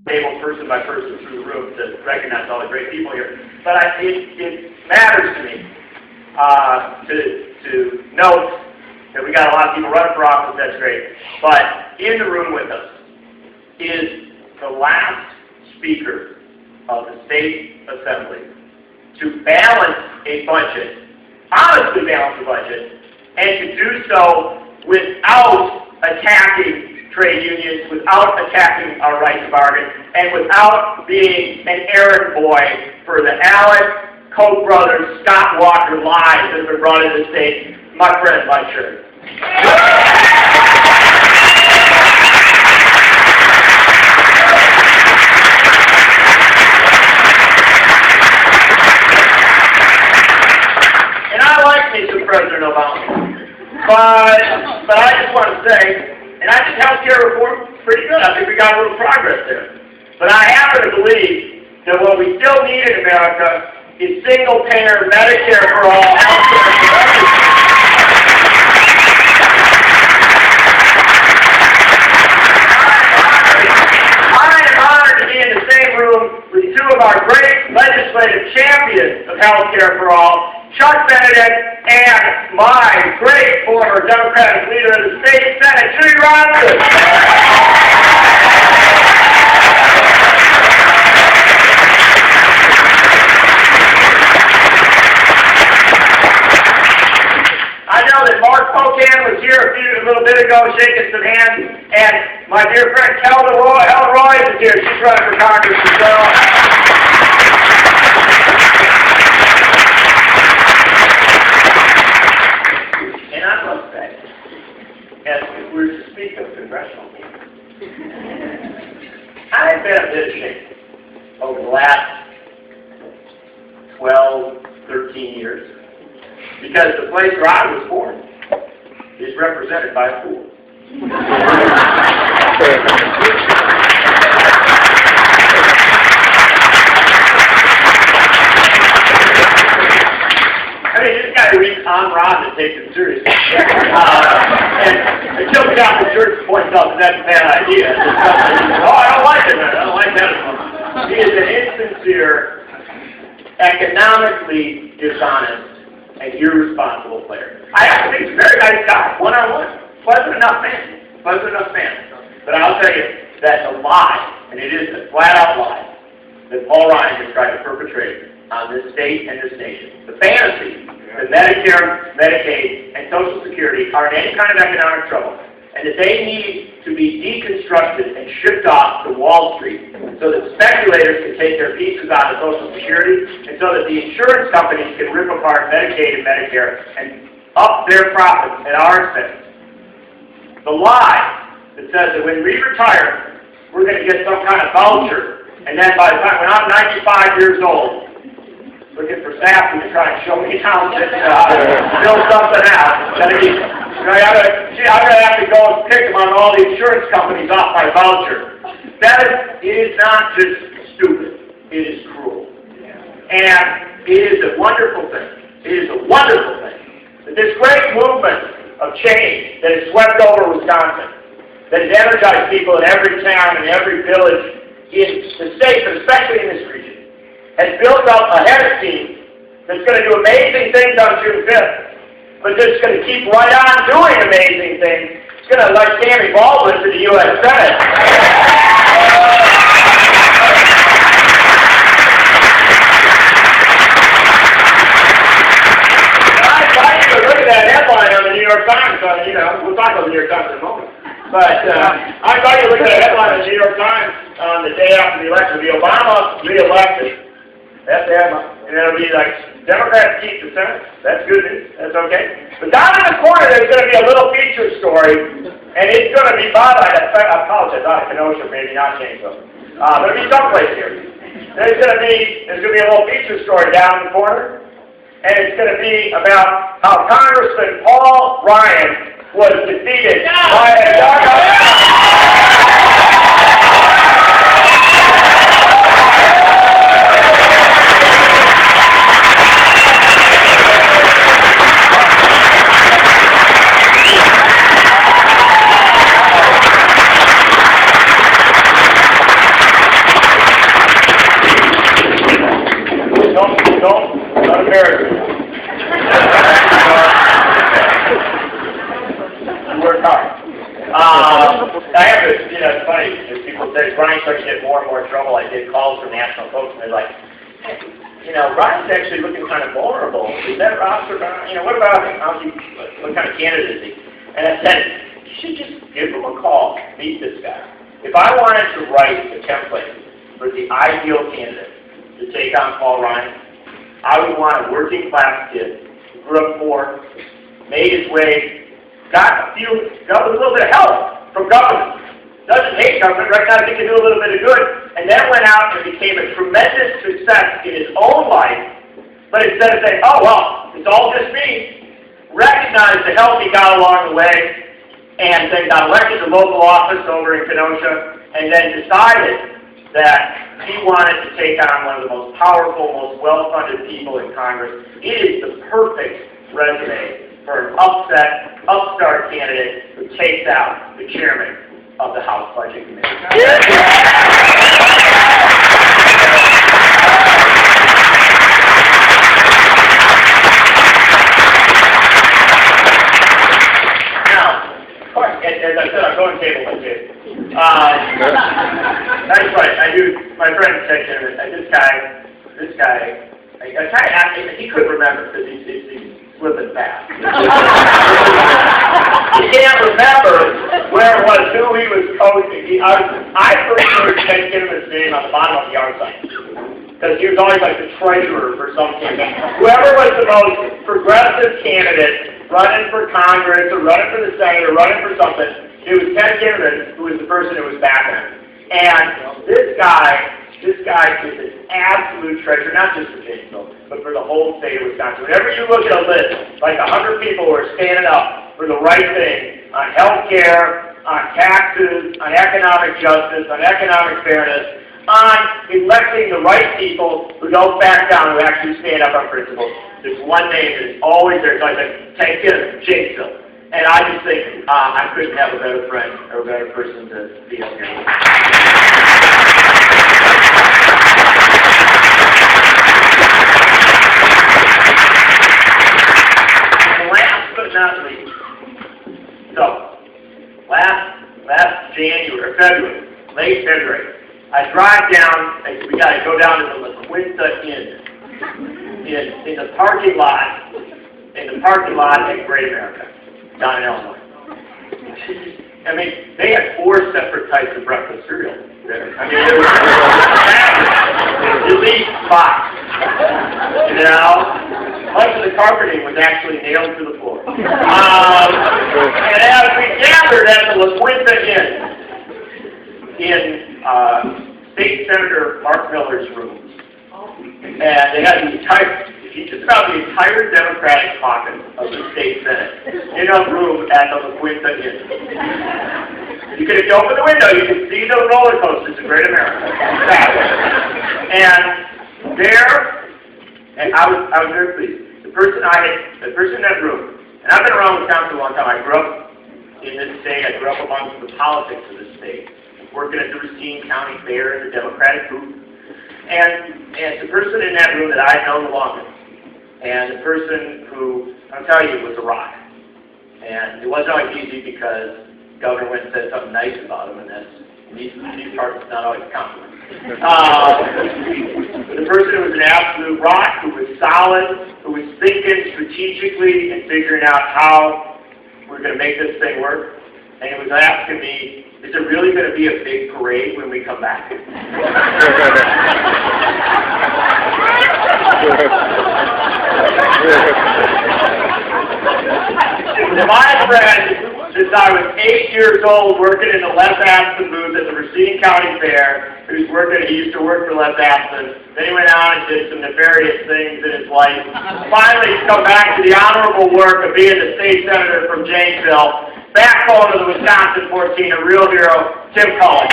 table person by person through the room to recognize all the great people here. But it matters to me to note that we got a lot of people running for office. That's great. But in the room with us is the last speaker of the State Assembly to balance a budget, honestly balance a budget, and to do so without attacking trade unions, without attacking our right to bargain, and without being an errand boy for the Alec, Koch brothers, Scott Walker lies that have been brought into the state, my friend Mike Yuri. And I like me some President Obama, but I just want to say, and I think healthcare reform is pretty good. I think we got a little progress there. But I happen to believe that what we still need in America is single-payer Medicare for all healthcare for everyone. I am honored to be in the same room with two of our great legislative champions of healthcare for all, Chuck Benedict and my great former Democratic leader in the state Senate, Yuri. I know that Mark Pocan was here a little bit ago shaking some hands, and my dear friend Ellen Roy is here. She's running for Congress as well. If we were to speak of congressional meetings, I've been a bit ashamed over the last 12, 13 years, because the place where I was born is represented by a fool. I mean, this guy reads on Ron and takes it seriously. And until the Catholic Church points out that that's a bad idea. Oh, I don't like it, man. I don't like that. He is an insincere, economically dishonest, and irresponsible player. I actually think he's a very nice guy, one-on-one. Pleasant enough man. But I'll tell you that the lie, and it is a flat-out lie, that Paul Ryan has tried to perpetrate on this state and this nation. The fantasy that Medicare, Medicaid, and Social Security are in any kind of economic trouble, and that they need to be deconstructed and shipped off to Wall Street so that speculators can take their pieces out of Social Security, and so that the insurance companies can rip apart Medicaid and Medicare and up their profits at our expense. The lie that says that when we retire, we're going to get some kind of voucher, and then by the time when I'm 95 years old, looking for staff to try and show me how to build something out. I'm going to have to go and pick them on all the insurance companies off my voucher. It is not just stupid. It is cruel. And it is a wonderful thing. It is a wonderful thing that this great movement of change that has swept over Wisconsin, that has energized people in every town and every village in the state, but especially in this region, has built up a head of steam that's going to do amazing things on June 5th, but that's going to keep right on doing amazing things. It's going to elect Tammy Baldwin to the U.S. Senate. I invite you to look at that headline on the New York Times. We'll talk about the New York Times in a moment. But I invite you to look at that headline in the New York Times on the day after the election. The Obama re-elected. That's the headline. And it'll be like, Democrats keep the Senate. That's good news. That's okay. But down in the corner, there's going to be a little feature story, and it's going to be by, I apologize, out of Kenosha, maybe not Janesville. But it'll be someplace here. There's going to be a little feature story down in the corner, and it's going to be about how Congressman Paul Ryan was defeated by a as Ryan started to get more and more trouble, I did calls from national folks, and they're like, hey, you know, Ryan's actually looking kind of vulnerable. Is that roster, you know, what about him? What kind of candidate is he? And I said, you should just give him a call, meet this guy. If I wanted to write a template for the ideal candidate to take on Paul Ryan, I would want a working class kid who grew up poor, made his way, got a little bit of help from government. Doesn't hate government, recognizes he can do a little bit of good, and then went out and became a tremendous success in his own life. But instead of saying, oh, well, it's all just me, recognized the help he got along the way, and then got elected to local office over in Kenosha, and then decided that he wanted to take on one of the most powerful, most well-funded people in Congress. It is the perfect resume for an upstart candidate who takes out the chairman of the House Budget Committee. Now, of course, as I said, I'm going table by table. That's right. I do. My friend said to him, this guy, I kind of asked him, he couldn't remember because he's slipping fast. He can't remember where it was, who he was coaching. I first heard Ted Kinnaman's name on the bottom of the yard sign because he was always like the treasurer for some campaign. Whoever was the most progressive candidate running for Congress or running for the Senate or running for something, it was Ted Kinnaman who was the person who was backing him. And this guy is an absolute treasure, not just for Janesville, but for the whole state of Wisconsin. Whenever you look at a list, like 100 people who are standing up for the right thing on health care, on taxes, on economic justice, on economic fairness, on electing the right people who don't back down, who actually stand up on principles, there's one name that is always there. It's like, take it, Janesville. And I just think I couldn't have a better friend or a better person to be up here with. Last but not least, so last January, February, late February, I drive down, we got to go down to the La Quinta Inn in the parking lot at Great America, down in Illinois. I mean, they had 4 separate types of breakfast cereal there. I mean, it was elite spots. You know, much of the carpeting was actually nailed to the floor. And as we gathered at the La Quinta Inn in State Senator Mark Miller's rooms, and they had just about the entire Democratic caucus of the state Senate in a room at the La Quinta Inn. If you open the window, you can see the roller coasters in Great America. And I was very pleased. The person in that room, and I've been around Wisconsin a long time. I grew up in this state. I grew up amongst the politics of this state, working at the Rashkin County Fair in the Democratic group. And the person in that room that I had known the longest, and the person who, I'll tell you, was a rock. And it wasn't always easy because the governor went and said something nice about him, and these parts not always compliment. The person who was an absolute rock, who was solid, who was thinking strategically and figuring out how we're going to make this thing work, and he was asking me, is it really going to be a big parade when we come back? My friend, since I was 8 years old, working in the Les Aspen booth at the Rashkin County Fair, he used to work for Les Aspen. Then he went on and did some nefarious things in his life. Finally, he's come back to the honorable work of being the state senator from Janesville. Back home to the Wisconsin 14, a real hero, Tim Cullen.